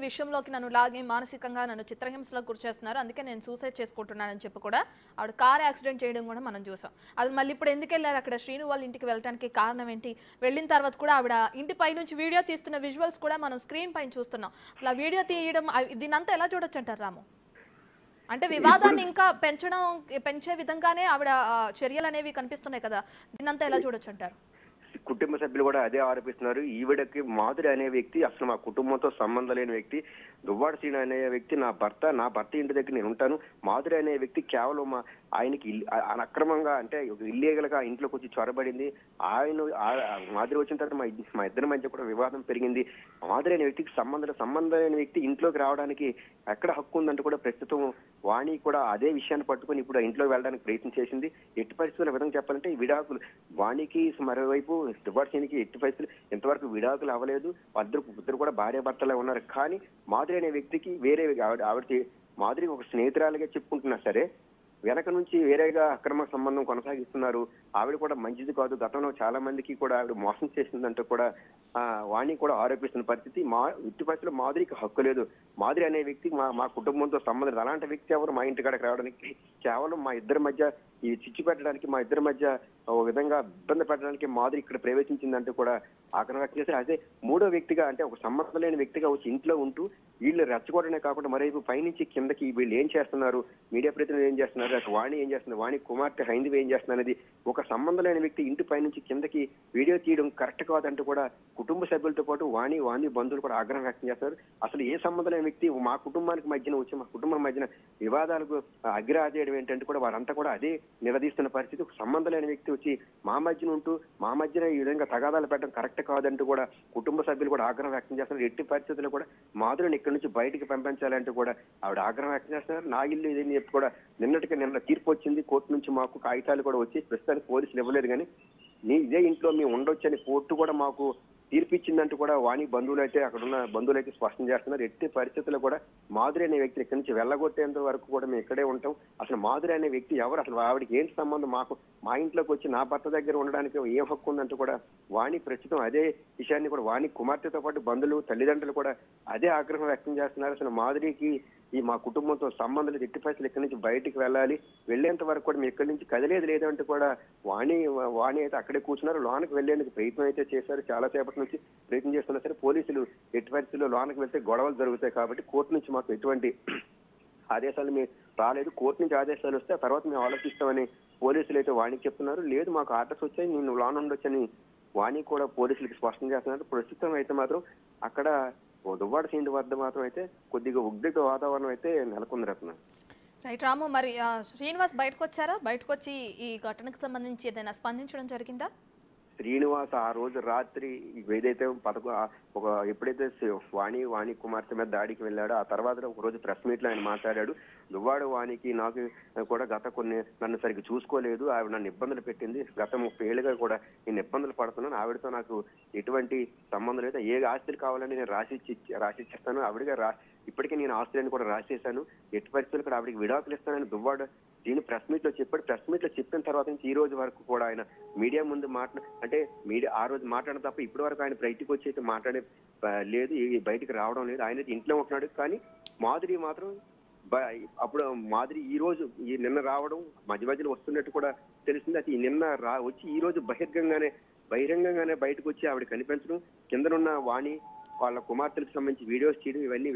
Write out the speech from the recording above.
విషయంలోకి నన్ను లాగి మానసికంగా నన్ను చిత్రహింసలకు గురిచేస్తున్నారు, అందుకే నేను సూసైడ్ చేసుకుంటున్నానని చెప్పి కూడా ఆవిడ కార్ యాక్సిడెంట్ చేయడం కూడా మనం చూసాం. అది మళ్ళీ ఇప్పుడు ఎందుకు వెళ్ళారు అక్కడ శ్రీను వాళ్ళ ఇంటికి వెళ్ళడానికి కారణం ఏంటి? వెళ్ళిన తర్వాత కూడా ఆవిడ ఇంటి పై నుంచి వీడియో తీస్తున్న విజువల్స్ కూడా మనం స్క్రీన్ పైన చూస్తున్నాం. అసలు ఆ వీడియో తీయడం దీనంతా ఎలా చూడొచ్చు అంటారు రాము? అంటే వివాదాన్ని ఇంకా పెంచే విధంగానే ఆవిడ చర్యలు అనేవి కనిపిస్తున్నాయి కదా, దీనంతా ఎలా చూడొచ్చు అంటారు? కుటుంబ సభ్యులు కూడా అదే ఆరోపిస్తున్నారు. ఈవిడకి మాధురి అనే వ్యక్తి అసలు మా కుటుంబంతో సంబంధం లేని వ్యక్తి. దువ్వాడ శ్రీను అనే వ్యక్తి నా భర్త ఇంటి దగ్గర నేను ఉంటాను. మాధురి అనే వ్యక్తి కేవలం ఆయనకి అక్రమంగా అంటే ఇల్లీగల్ గా ఇంట్లోకి వచ్చి చొరబడింది. మాధురి వచ్చిన తర్వాత మా ఇద్దరి మధ్య కూడా వివాదం పెరిగింది. మాధురి అనే వ్యక్తికి సంబంధం లేని వ్యక్తి ఇంట్లోకి రావడానికి ఎక్కడ హక్కు ఉందంటే కూడా ప్రస్తుతం వాణి కూడా అదే విషయాన్ని పట్టుకుని ఇప్పుడు ఇంట్లోకి వెళ్ళడానికి ప్రయత్నం చేసింది. ఎట్టి పరిస్థితుల విధంగా చెప్పాలంటే ఈ విడాకులు వాణికి మరోవైపు దువ్వాడ శ్రీనుకి ఎట్టి పరిస్థితులు ఇంతవరకు విడాకులు అవ్వలేదు. ఇద్దరు కూడా భార్యాభర్తలే ఉన్నారు. కానీ మాధురి అనే వ్యక్తికి వేరే ఆవిడ మాధురికి ఒక స్నేహితురాలుగా చెప్పుకుంటున్నా సరే వెనక నుంచి వేరేగా అక్రమ సంబంధం కొనసాగిస్తున్నారు. ఆవిడ కూడా మంచిది కాదు, గతంలో చాలా మందికి కూడా ఆవిడ మోసం చేసిందంటూ కూడా వాణి కూడా ఆరోపిస్తున్న పరిస్థితి. ఇట్టి పరిస్థితుల్లో మాధురికి హక్కు లేదు. మాధురి అనే వ్యక్తి మా కుటుంబంతో సంబంధం అలాంటి వ్యక్తి ఎవరు మా ఇంటి కాడకి రావడానికి కేవలం మా ఇద్దరి మధ్య ఈ చిచ్చు పెట్టడానికి మా ఇద్దరి మధ్య ఓ విధంగా ఇబ్బంది పెట్టడానికి మాధురి ఇక్కడ ప్రవేశించిందంటూ కూడా ఆగ్రహం వ్యక్తం చేశారు. అదే మూడో వ్యక్తిగా అంటే ఒక సంబంధం లేని వ్యక్తిగా వచ్చి ఇంట్లో ఉంటూ వీళ్ళు రెచ్చగొట్టడమే కాకుండా మరోవైపు పైనుంచి కిందకి వీళ్ళు ఏం చేస్తున్నారు, మీడియా ప్రతినిధులు ఏం చేస్తున్నారు, వాణి ఏం చేస్తున్నారు, వాణి కుమార్తె హైందవి ఏం చేస్తున్నారు అనేది ఒక సంబంధం లేని వ్యక్తి ఇంటి పైనుంచి కిందకి వీడియో తీయడం కరెక్ట్ కాదంటూ కూడా కుటుంబ సభ్యులతో పాటు వాణి బంధువులు కూడా ఆగ్రహం వ్యక్తం చేస్తారు. అసలు ఏ సంబంధం లేని వ్యక్తి మా కుటుంబానికి మధ్యన వచ్చి మా కుటుంబం మధ్యన వివాదాలకు అగ్రహాదేయడం ఏంటంటే కూడా వారంతా కూడా అదే నిలదీస్తున్న పరిస్థితి. ఒక సంబంధం లేని వ్యక్తి వచ్చి మా మధ్యన ఉంటూ మా మధ్యన ఈ విధంగా తగాదాలు పెట్టడం కరెక్ట్ కాదంటూ కూడా కుటుంబ సభ్యులు కూడా ఆగ్రహం వ్యక్తం చేస్తున్నారు. ఎట్టి పరిస్థితుల్లో కూడా మాధురిని ఇక్కడి నుంచి బయటికి పంపించాలంటూ కూడా ఆవిడ ఆగ్రహం వ్యక్తం చేస్తున్నారు. నా ఇల్లు ఇదని చెప్పి కూడా నిన్న తీర్పు వచ్చింది కోర్టు నుంచి, మాకు కాగితాలు కూడా వచ్చి ప్రస్తుతానికి పోలీసులు ఇవ్వలేదు. కానీ ఇదే ఇంట్లో మేము ఉండొచ్చని కోర్టు కూడా మాకు తీర్పిచ్చిందంటూ కూడా వాణి అక్కడున్న బంధువులు అయితే స్పష్టం చేస్తున్నారు. ఎట్టి పరిస్థితుల్లో కూడా మాధురి అనే వ్యక్తిని ఇక్కడి నుంచి వెళ్ళగొట్టేంత వరకు కూడా మేము ఇక్కడే ఉంటాం. అసలు మాధురి అనే వ్యక్తి ఎవరు, అసలు ఆవిడకి ఏంటి సంబంధం, మా ఇంట్లోకి వచ్చి నా భర్త దగ్గర ఉండడానికి ఏం హక్కు ఉందంటూ కూడా వాణి ప్రస్తుతం అదే విషయాన్ని కూడా వాణి కుమార్తెతో పాటు బంధువులు తల్లిదండ్రులు కూడా అదే ఆగ్రహం వ్యక్తం చేస్తున్నారు. అసలు మాధురికి మా కుటుంబంతో సంబంధాలు ఎట్టి పరిస్థితులు ఇక్కడి నుంచి బయటికి వెళ్ళాలి, వెళ్లేంత వరకు కూడా మేము ఇక్కడి నుంచి కదిలేదు లేదంటే కూడా వాణి అయితే అక్కడే కూర్చున్నారు. లోనకి వెళ్లేందుకు ప్రయత్నం అయితే చేశారు. చాలా సేపటి నుంచి ప్రయత్నం చేస్తున్నా సరే పోలీసులు ఎట్టి పరిస్థితుల్లో లోనకి వెళ్తే గొడవలు జరుగుతాయి కాబట్టి కోర్టు నుంచి మాకు ఎటువంటి ఆదేశాలు మేము రాలేదు. కోర్టు నుంచి ఆదేశాలు వస్తే ఆ తర్వాత మేము ఆలోచిస్తామని పోలీసులు అయితే వాణికి చెప్తున్నారు. లేదు మాకు ఆర్డర్స్ వచ్చాయి, నేను లోన్ ఉండొచ్చని వాణి కూడా పోలీసులకు స్పష్టం చేస్తున్నారు. ప్రస్తుతం అయితే మాత్రం అక్కడ దువ్వాడ శ్రీను వద్ద మాత్రం అయితే కొద్దిగా ఉద్రిక్త వాతావరణం అయితే నెలకొంది రత్న. రైట్ రాము, మరి శ్రీనివాస్ బయటకు వచ్చారా? బయటకు వచ్చి ఈ ఘటనకు సంబంధించి ఏదైనా స్పందించడం జరిగిందా? శ్రీనివాస్ ఆ రోజు రాత్రి ఏదైతే ఎప్పుడైతే వాణి కుమార్తె మీద దాడికి వెళ్ళాడో ఆ తర్వాత ఒక రోజు ప్రెస్ మీట్ లో ఆయన మాట్లాడాడు. దువ్వాడ వాణికి నాకు కూడా నన్ను సరిగ్గా చూసుకోలేదు, ఆవిడ నన్ను ఇబ్బందులు పెట్టింది, గత 30 ఏళ్ళుగా కూడా నేను ఇబ్బందులు పడుతున్నాను, ఆవిడతో నాకు ఎటువంటి సంబంధం లేదు, ఏ ఆస్తులు కావాలని నేను రాసిచ్చేస్తాను, ఆవిడగా ఇప్పటికే నేను ఆస్తులను కూడా రాసేసాను, ఎట్టి పరిస్థితులు కూడా ఆవిడకి విడాకులు ఇస్తానని దువ్వాడ దీన్ని ప్రెస్ మీట్ లో చెప్పాడు. ప్రెస్ మీట్ లో చెప్పిన తర్వాత నుంచి ఈ రోజు వరకు కూడా ఆయన మీడియా ముందు మీడియా ఆ రోజు మాట్లాడడం తప్ప ఇప్పటి వరకు ఆయన బయటకు వచ్చి అయితే మాట్లాడే లేదు, బయటికి రావడం లేదు. ఆయన ఇంట్లో ఉంటున్నాడు. కానీ మాధురి మాత్రం మాధురి ఈ రోజు నిన్న రావడం మధ్య మధ్యలో వస్తున్నట్టు కూడా తెలిసింది. అది నిన్న వచ్చి ఈ రోజు బహిరంగంగానే బయటకు వచ్చి ఆవిడ కనిపించడం, కిందనున్న వాణి వాళ్ళ కుమార్తెలకు సంబంధించి వీడియోస్ చేయడం, ఇవన్నీ